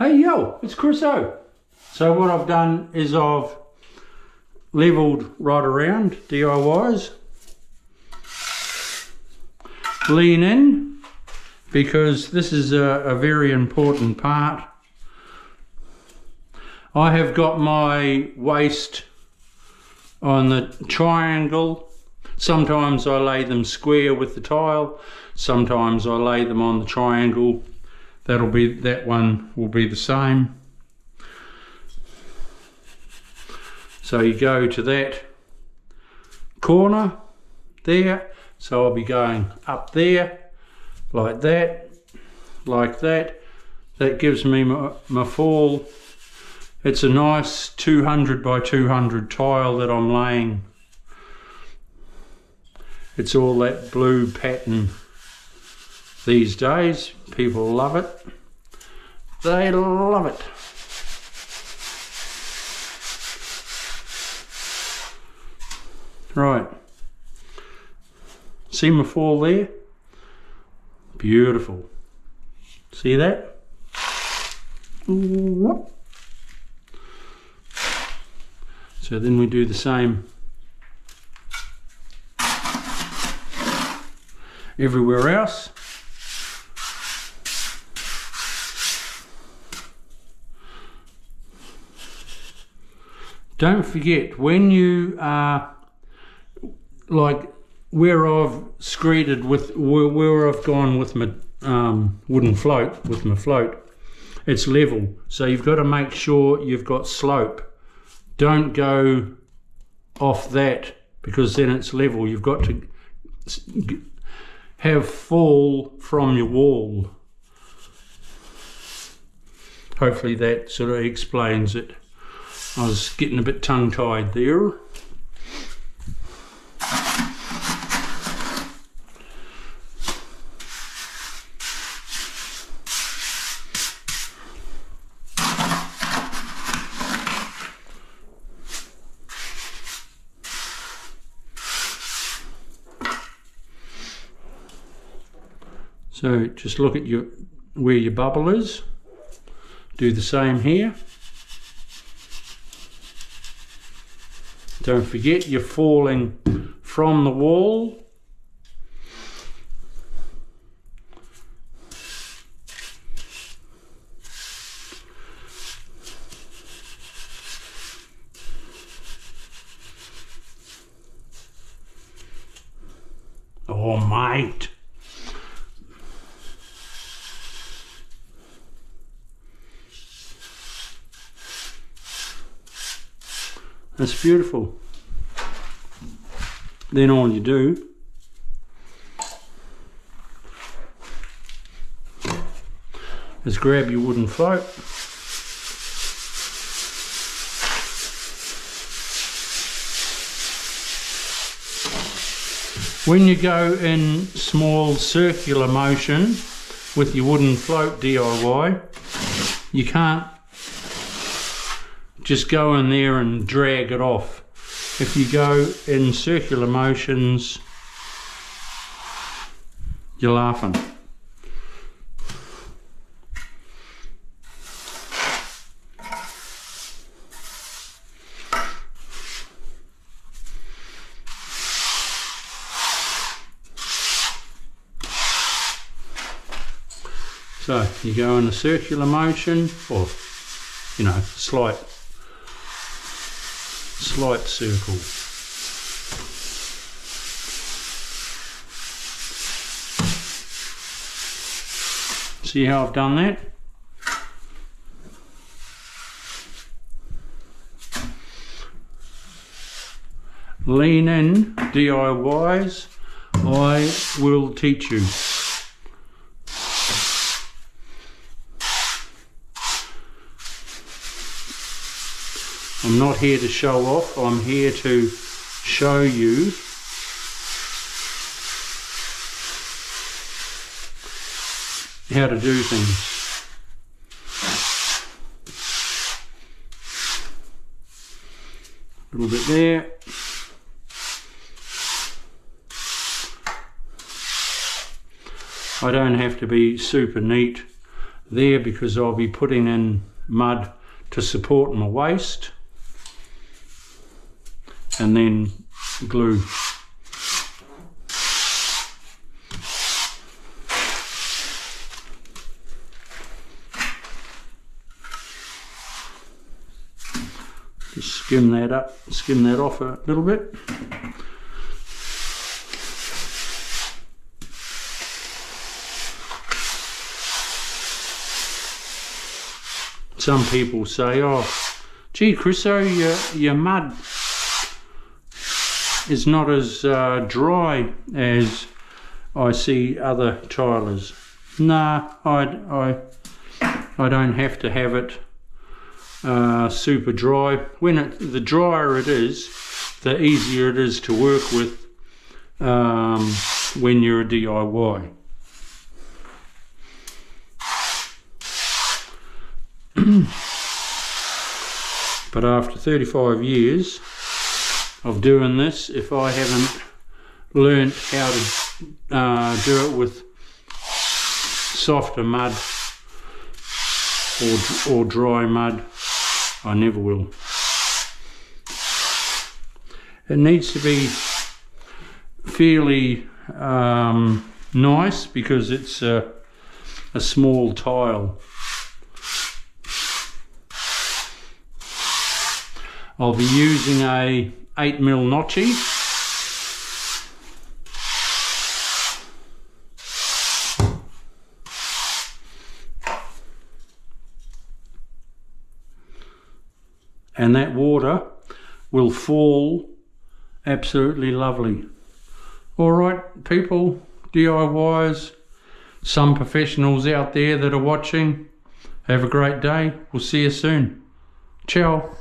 Hey yo, it's Chris O. So what I've done is I've levelled right around DIYs. Lean in, because this is a very important part. I have got my waste on the triangle. Sometimes I lay them square with the tile, sometimes I lay them on the triangle. That one will be the same. So you go to that corner there, so I'll be going up there like that, like that. That gives me my fall. It's a nice 200 by 200 tile that I'm laying. It's all that blue pattern these days. People love it. They love it. Right. See my fall there? Beautiful. See that? So then we do the same everywhere else. Don't forget, when you are like where I've screeded with, where I've gone with my wooden float, with my float, it's level. So you've got to make sure you've got slope. Don't go off that, because then it's level. You've got to have fall from your wall. Hopefully that sort of explains it. I was getting a bit tongue-tied there. So just look at where your bubble is. Do the same here. Don't forget, you're falling from the wall. Oh, mate. That's beautiful. Then all you do is grab your wooden float, when you go in small circular motion with your wooden float DIY, you can't just go in there and drag it off. If you go in circular motions, you're laughing. So you go in a circular motion, or slight circle. See how I've done that? Lean in, DIYs, I will teach you. I'm not here to show off, I'm here to show you how to do things. A little bit there. I don't have to be super neat. there because I'll be putting in mud to support my waste, and then glue. Just skim that off a little bit. Some people say, oh, gee, Chriso, your mud is not as dry as I see other tilers. Nah, I don't have to have it super dry. The drier it is, the easier it is to work with when you're a DIY. But after 35 years of doing this, if I haven't learnt how to do it with softer mud or dry mud, I never will. It needs to be fairly nice because it's a small tile. I'll be using a 8mm notchie. And that water will fall absolutely lovely. Alright people, DIYers, some professionals out there that are watching, have a great day. We'll see you soon. Ciao.